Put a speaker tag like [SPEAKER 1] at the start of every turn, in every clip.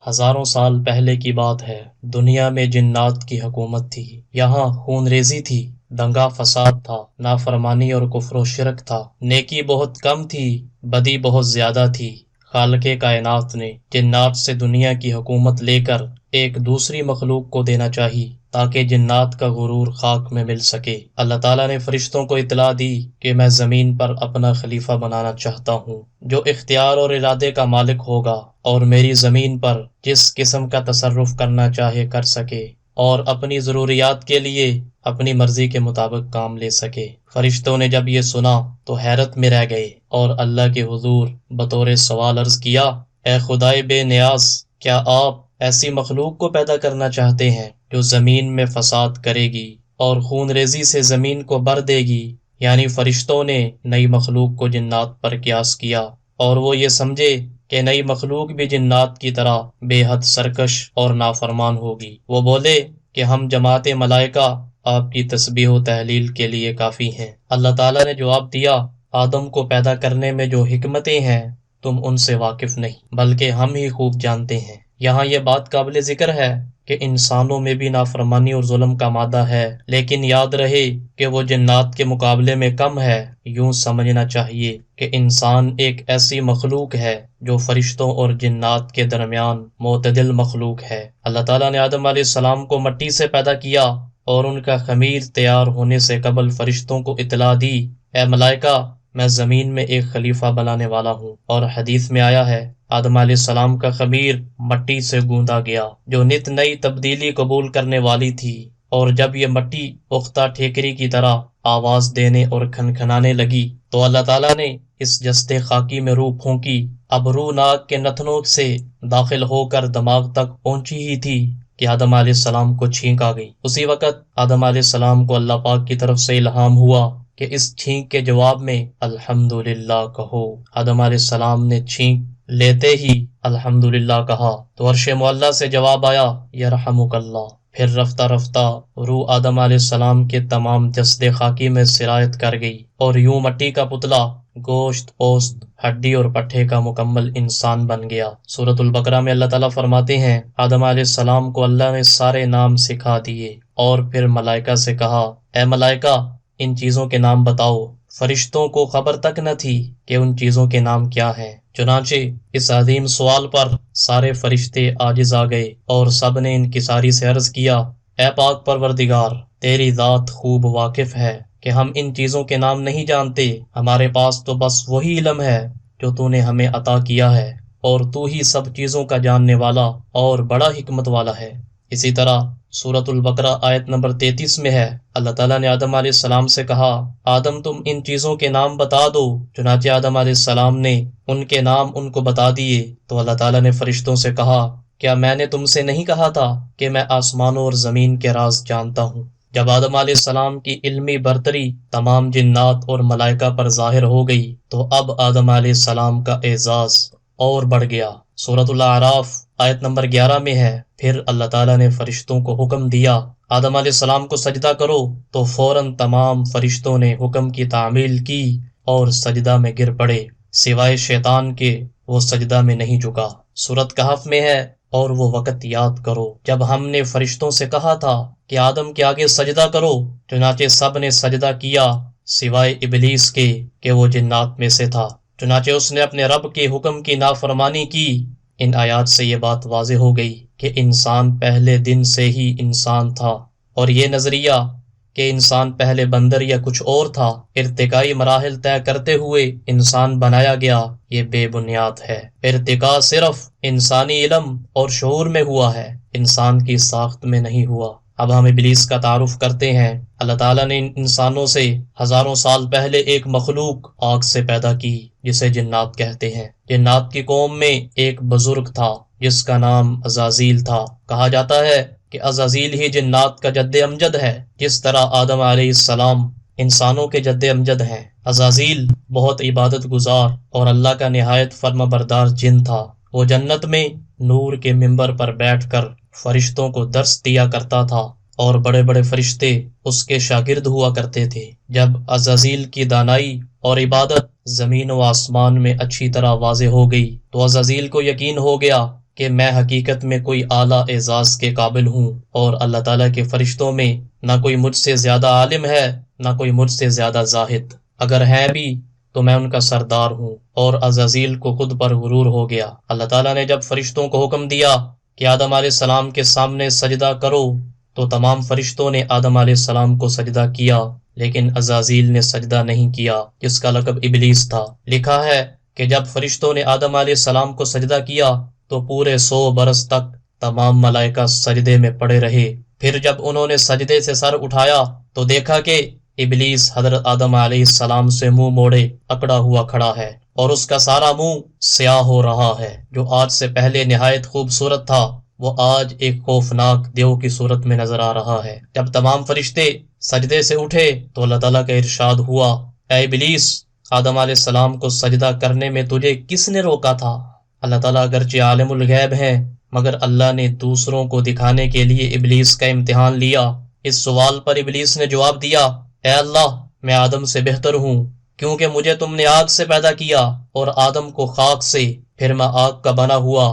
[SPEAKER 1] ہزاروں سال پہلے کی بات ہے۔ دنیا میں جنات کی حکومت تھی۔ یہاں خون ریزی تھی، دنگا فساد تھا، نافرمانی اور کفر و شرک تھا۔ نیکی بہت کم تھی، بدی بہت زیادہ تھی۔ خالق کائنات نے جنات سے دنیا کی حکومت لے کر ایک دوسری مخلوق کو دینا چاہی تاکہ جنات کا غرور خاک میں مل سکے۔ اللہ تعالیٰ نے فرشتوں کو اطلاع دی کہ میں زمین پر اپنا خلیفہ بنانا چاہتا ہوں جو اختیار اور ارادے کا مالک ہوگا اور میری زمین پر جس قسم کا تصرف کرنا چاہے کر سکے اور اپنی ضروریات کے لیے اپنی مرضی کے مطابق کام لے سکے۔ فرشتوں نے جب یہ سنا تو حیرت میں رہ گئے اور اللہ کے حضور بطور سوال عرض کیا، اے خدائے بے نیاز، کیا آپ ایسی مخلوق کو پیدا کرنا چاہتے ہیں جو زمین میں فساد کرے گی اور خون ریزی سے زمین کو بھر دے گی؟ یعنی فرشتوں نے نئی مخلوق کو جنات پر قیاس کیا اور وہ یہ سمجھے کہ نئی مخلوق بھی جنات کی طرح بے حد سرکش اور نافرمان ہوگی۔ وہ بولے کہ ہم جماعت ملائکہ آپ کی تسبیح و تحلیل کے لیے کافی ہیں۔ اللہ تعالیٰ نے جواب دیا، آدم کو پیدا کرنے میں جو حکمتیں ہیں تم ان سے واقف نہیں، بلکہ ہم ہی خوب جانتے ہیں۔ یہاں یہ بات قابل ذکر ہے کہ انسانوں میں بھی نافرمانی اور ظلم کا مادہ ہے، لیکن یاد رہے کہ وہ جنات کے مقابلے میں کم ہے۔ یوں سمجھنا چاہیے کہ انسان ایک ایسی مخلوق ہے جو فرشتوں اور جنات کے درمیان معتدل مخلوق ہے۔ اللہ تعالیٰ نے آدم علیہ السلام کو مٹی سے پیدا کیا اور ان کا خمیر تیار ہونے سے قبل فرشتوں کو اطلاع دی، اے ملائکہ، میں زمین میں ایک خلیفہ بنانے والا ہوں۔ اور حدیث میں آیا ہے، آدم علیہ السلام کا خمیر مٹی سے گوندا گیا جو نت نئی تبدیلی قبول کرنے والی تھی، اور جب یہ مٹی پختہ ٹھیکری کی طرح آواز دینے اور کھنکھنانے لگی تو اللہ تعالیٰ نے اس جستے خاکی میں روح پھونکی۔ اب روح ناک کے نتنوں سے داخل ہو کر دماغ تک پہنچی ہی تھی کہ آدم علیہ السلام کو چھینک آ گئی۔ اسی وقت آدم علیہ السلام کو اللہ پاک کی طرف سے الہام ہوا کہ اس چھینک کے جواب میں الحمدللہ کہو۔ آدم علیہ السلام نے چھینک لیتے ہی الحمدللہ کہا تو عرش معلیٰ سے جواب آیا، یرحمک اللہ۔ پھر رفتہ رفتہ روح آدم علیہ السلام کے تمام جسد خاکی میں سرایت کر گئی اور یوں مٹی کا پتلا گوشت، پوست، ہڈی اور پٹھے کا مکمل انسان بن گیا۔ سورۃ البقرہ میں اللہ تعالیٰ فرماتے ہیں، آدم علیہ السلام کو اللہ نے سارے نام سکھا دیے اور پھر ملائکہ سے کہا، اے ملائکہ، ان چیزوں کے نام بتاؤ۔ فرشتوں کو خبر تک نہ تھی کہ ان چیزوں کے نام کیا ہیں۔ چنانچہ اس عظیم سوال پر سارے فرشتے عاجز آ گئے اور سب نے انکساری سے عرض کیا، اے پاک پروردگار، تیری ذات خوب واقف ہے کہ ہم ان چیزوں کے نام نہیں جانتے۔ ہمارے پاس تو بس وہی علم ہے جو تو نے ہمیں عطا کیا ہے، اور تو ہی سب چیزوں کا جاننے والا اور بڑا حکمت والا ہے۔ اسی طرح سورۃ البقرہ آیت نمبر 33 میں ہے، اللہ تعالیٰ نے آدم علیہ السلام سے کہا، آدم تم ان چیزوں کے نام بتا دو۔ چنانچہ آدم علیہ السلام نے ان کے نام ان کو بتا دیے تو اللہ تعالیٰ نے فرشتوں سے کہا، کیا میں نے تم سے نہیں کہا تھا کہ میں آسمانوں اور زمین کے راز جانتا ہوں؟ جب آدم علیہ السلام کی علمی برتری تمام جنات اور ملائکہ پر ظاہر ہو گئی تو اب آدم علیہ السلام کا اعزاز اور بڑھ گیا۔ سورۃ الاعراف آیت نمبر 11 میں ہے، پھر اللہ تعالیٰ نے فرشتوں کو حکم دیا، آدم علیہ السلام کو سجدہ کرو، تو فوراً تمام فرشتوں نے حکم کی تعمیل کی اور سجدہ میں گر پڑے، سوائے شیطان کے، وہ سجدہ میں نہیں جھکا۔ سورۃ کہف میں ہے، اور وہ وقت یاد کرو جب ہم نے فرشتوں سے کہا تھا کہ آدم کے آگے سجدہ کرو، چنانچہ سب نے سجدہ کیا سوائے ابلیس کے کہ وہ جنات میں سے تھا، چنانچہ اس نے اپنے رب کے حکم کی نافرمانی کی۔ ان آیات سے یہ بات واضح ہو گئی کہ انسان پہلے دن سے ہی انسان تھا، اور یہ نظریہ کہ انسان پہلے بندر یا کچھ اور تھا، ارتقائی مراحل طے کرتے ہوئے انسان بنایا گیا، یہ بے بنیاد ہے۔ ارتقاء صرف انسانی علم اور شعور میں ہوا ہے، انسان کی ساخت میں نہیں ہوا۔ اب ہم ابلیس کا تعارف کرتے ہیں۔ اللہ تعالیٰ نے انسانوں سے ہزاروں سال پہلے ایک مخلوق آگ سے پیدا کی جسے جنات کہتے ہیں۔ جنات کی قوم میں ایک بزرگ تھا جس کا نام عزازیل تھا۔ کہا جاتا ہے کہ عزازیل ہی جنات کا جد امجد ہے، جس طرح آدم علیہ السلام انسانوں کے جد امجد ہیں۔ عزازیل بہت عبادت گزار اور اللہ کا نہایت فرما بردار جن تھا۔ وہ جنت میں نور کے ممبر پر بیٹھ کر فرشتوں کو درس دیا کرتا تھا اور بڑے بڑے فرشتے اس کے شاگرد ہوا کرتے تھے۔ جب عزازیل کی دانائی اور عبادت زمین و آسمان میں اچھی طرح واضح ہو گئی تو عزازیل کو یقین ہو گیا کہ میں حقیقت میں کوئی اعلیٰ اعزاز کے قابل ہوں، اور اللہ تعالیٰ کے فرشتوں میں نہ کوئی مجھ سے زیادہ عالم ہے نہ کوئی مجھ سے زیادہ زاہد، اگر ہے بھی تو میں ان کا سردار ہوں۔ اور عزازیل کو خود پر غرور ہو گیا۔ اللہ تعالیٰ نے جب فرشتوں کو حکم دیا کہ آدم علیہ السلام کے سامنے سجدہ کرو، تو تمام فرشتوں نے آدم علیہ السلام کو سجدہ کیا، لیکن عزازیل نے سجدہ نہیں کیا، جس کا لقب ابلیس تھا۔ لکھا ہے کہ جب فرشتوں نے آدم علیہ السلام کو سجدہ کیا تو پورے 100 برس تک تمام ملائکہ سجدے میں پڑے رہے۔ پھر جب انہوں نے سجدے سے سر اٹھایا تو دیکھا کہ ابلیس حضرت آدم علیہ السلام سے منہ موڑے اکڑا ہوا کھڑا ہے، اور اس کا سارا منہ سیاہ ہو رہا ہے۔ جو آج سے پہلے نہایت خوبصورت تھا، وہ آج ایک خوفناک دیو کی صورت میں نظر آ رہا ہے۔ جب تمام فرشتے سجدے سے اٹھے تو اللہ تعالیٰ کا ارشاد ہوا، اے ابلیس، آدم علیہ السلام کو سجدہ کرنے میں تجھے کس نے روکا تھا؟ اللہ تعالیٰ اگرچہ عالم الغیب ہے، مگر اللہ نے دوسروں کو دکھانے کے لیے ابلیس کا امتحان لیا۔ اس سوال پر ابلیس نے جواب دیا، اے اللہ، میں آدم سے بہتر ہوں، کیونکہ مجھے تم نے آگ سے پیدا کیا اور آدم کو خاک سے، پھر میں آگ کا بنا ہوا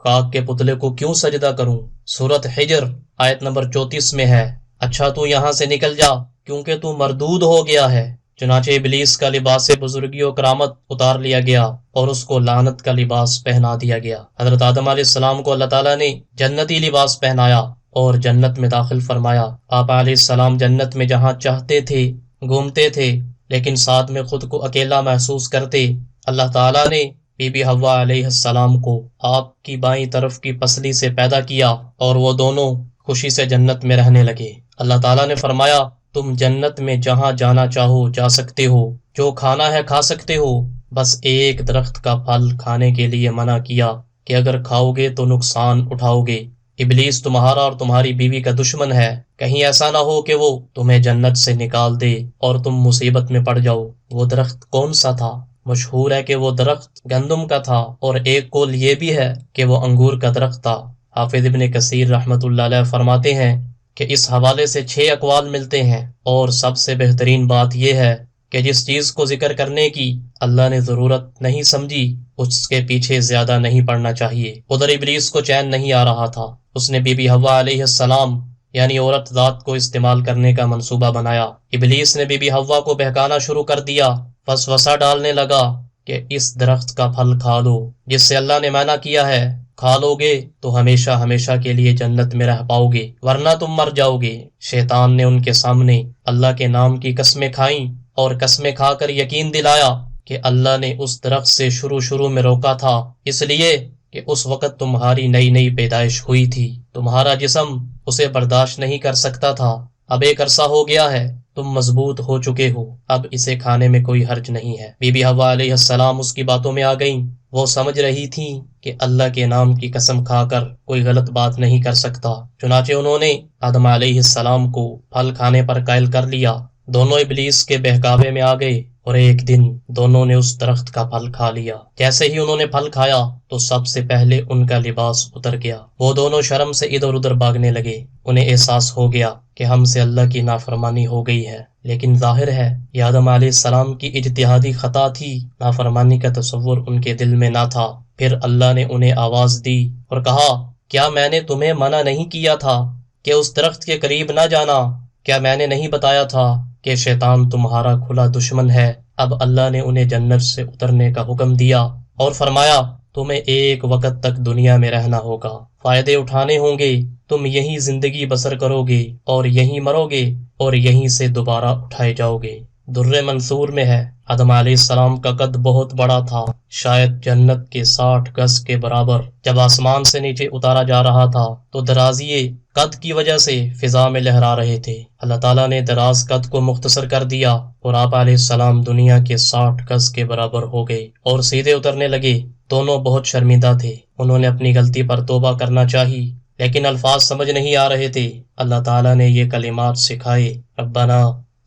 [SPEAKER 1] خاک کے پتلے کو کیوں سجدہ کروں؟ سورۃ حجر آیت نمبر 34 میں ہے۔ اچھا تو یہاں سے نکل جا، کیونکہ تو مردود ہو گیا ہے۔ چنانچہ ابلیس کا لباس بزرگی و کرامت اتار لیا گیا اور اس کو لعنت کا لباس پہنا دیا گیا۔ حضرت آدم علیہ السلام کو اللہ تعالیٰ نے جنتی لباس پہنایا اور جنت میں داخل فرمایا۔ آپ علیہ السلام جنت میں جہاں چاہتے تھے گھومتے تھے، لیکن ساتھ میں خود کو اکیلا محسوس کرتے۔ اللہ تعالیٰ نے بی بی حوا علیہ السلام کو آپ کی بائیں طرف کی پسلی سے پیدا کیا اور وہ دونوں خوشی سے جنت میں رہنے لگے۔ اللہ تعالیٰ نے فرمایا، تم جنت میں جہاں جانا چاہو جا سکتے ہو، جو کھانا ہے کھا سکتے ہو، بس ایک درخت کا پھل کھانے کے لیے منع کیا کہ اگر کھاؤ گے تو نقصان اٹھاؤ گے۔ ابلیس تمہارا اور تمہاری بیوی کا دشمن ہے، کہیں ایسا نہ ہو کہ وہ تمہیں جنت سے نکال دے اور تم مصیبت میں پڑ جاؤ۔ وہ درخت کون سا تھا؟ مشہور ہے کہ وہ درخت گندم کا تھا، اور ایک قول یہ بھی ہے کہ وہ انگور کا درخت تھا۔ حافظ ابن کثیر رحمۃ اللہ علیہ فرماتے ہیں کہ اس حوالے سے 6 اقوال ملتے ہیں، اور سب سے بہترین بات یہ ہے کہ جس چیز کو ذکر کرنے کی اللہ نے ضرورت نہیں سمجھی، اس کے پیچھے زیادہ نہیں پڑنا چاہیے۔ ادھر ابلیس کو چین نہیں آ رہا تھا، اس نے بی بی حوا علیہ السلام یعنی عورت ذات کو استعمال کرنے کا منصوبہ بنایا۔ ابلیس نے بی بی حوا کو بہکانا شروع کر دیا، وسوسہ ڈالنے لگا کہ اس درخت کا پھل کھا لو جس سے اللہ نے منع کیا ہے، کھا لو گے تو ہمیشہ ہمیشہ کے لیے جنت میں رہ پاؤ گے، ورنہ تم مر جاؤ گے۔ شیطان نے ان کے سامنے اللہ کے نام کی قسمیں کھائیں اور قسمیں کھا کر یقین دلایا کہ اللہ نے اس درخت سے شروع میں روکا تھا، اس لیے کہ اس وقت تمہاری نئی نئی پیدائش ہوئی تھی، تمہارا جسم اسے برداشت نہیں کر سکتا تھا۔ اب ایک عرصہ ہو گیا ہے، تم مضبوط ہو چکے ہو، اب اسے کھانے میں کوئی حرج نہیں ہے۔ بی بی حوا علیہ السلام اس کی باتوں میں آ گئیں۔ وہ سمجھ رہی تھیں کہ اللہ کے نام کی قسم کھا کر کوئی غلط بات نہیں کر سکتا، چنانچہ انہوں نے آدم علیہ السلام کو پھل کھانے پر قائل کر لیا۔ دونوں ابلیس کے بہکاوے میں آ گئے، اور ایک دن دونوں نے اس درخت کا پھل کھا لیا۔ جیسے ہی انہوں نے پھل کھایا تو سب سے پہلے ان کا لباس اتر گیا۔ وہ دونوں شرم سے ادھر ادھر بھاگنے لگے۔ انہیں احساس ہو گیا کہ ہم سے اللہ کی نافرمانی ہو گئی ہے، لیکن ظاہر ہے یہ آدم علیہ السلام کی اجتہادی خطا تھی، نافرمانی کا تصور ان کے دل میں نہ تھا۔ پھر اللہ نے انہیں آواز دی اور کہا، کیا میں نے تمہیں منع نہیں کیا تھا کہ اس درخت کے قریب نہ جانا؟ کیا میں نے نہیں بتایا تھا کہ شیطان تمہارا کھلا دشمن ہے؟ اب اللہ نے انہیں جنت سے اترنے کا حکم دیا اور فرمایا، تمہیں ایک وقت تک دنیا میں رہنا ہوگا، فائدے اٹھانے ہوں گے، تم یہیں زندگی بسر کرو گے اور یہیں مرو گے اور یہیں سے دوبارہ اٹھائے جاؤ گے۔ در منصور میں ہے، آدم علیہ السلام کا قد بہت بڑا تھا، شاید جنت کے 60 گز کے برابر۔ جب آسمان سے نیچے اتارا جا رہا تھا تو درازیے قد کی وجہ سے فضا میں لہرا رہے تھے۔ اللہ تعالیٰ نے دراز قد کو مختصر کر دیا اور آپ علیہ السلام دنیا کے 60 گز کے برابر ہو گئے اور سیدھے اترنے لگے۔ دونوں بہت شرمندہ تھے، انہوں نے اپنی غلطی پر توبہ کرنا چاہی، لیکن الفاظ سمجھ نہیں آ رہے تھے۔ اللہ تعالیٰ نے یہ کلمات سکھائے، ربنا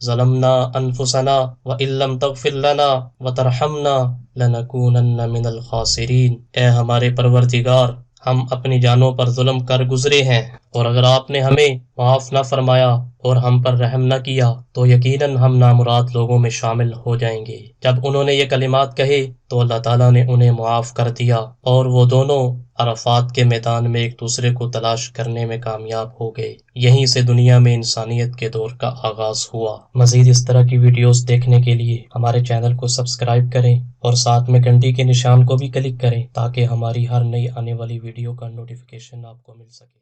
[SPEAKER 1] ظلمنا انفسنا وان لم تغفر لنا وترحمنا لنکونن من الخاسرین۔ اے ہمارے پروردگار، ہم اپنی جانوں پر ظلم کر گزرے ہیں، اور اگر آپ نے ہمیں معاف نہ فرمایا اور ہم پر رحم نہ کیا تو یقیناً ہم نامراد لوگوں میں شامل ہو جائیں گے۔ جب انہوں نے یہ کلمات کہے تو اللہ تعالیٰ نے انہیں معاف کر دیا اور وہ دونوں عرفات کے میدان میں ایک دوسرے کو تلاش کرنے میں کامیاب ہو گئے۔ یہیں سے دنیا میں انسانیت کے دور کا آغاز ہوا۔ مزید اس طرح کی ویڈیوز دیکھنے کے لیے ہمارے چینل کو سبسکرائب کریں اور ساتھ میں گھنٹی کے نشان کو بھی کلک کریں تاکہ ہماری ہر نئی آنے والی ویڈیو کا نوٹیفیکیشن آپ کو مل سکے۔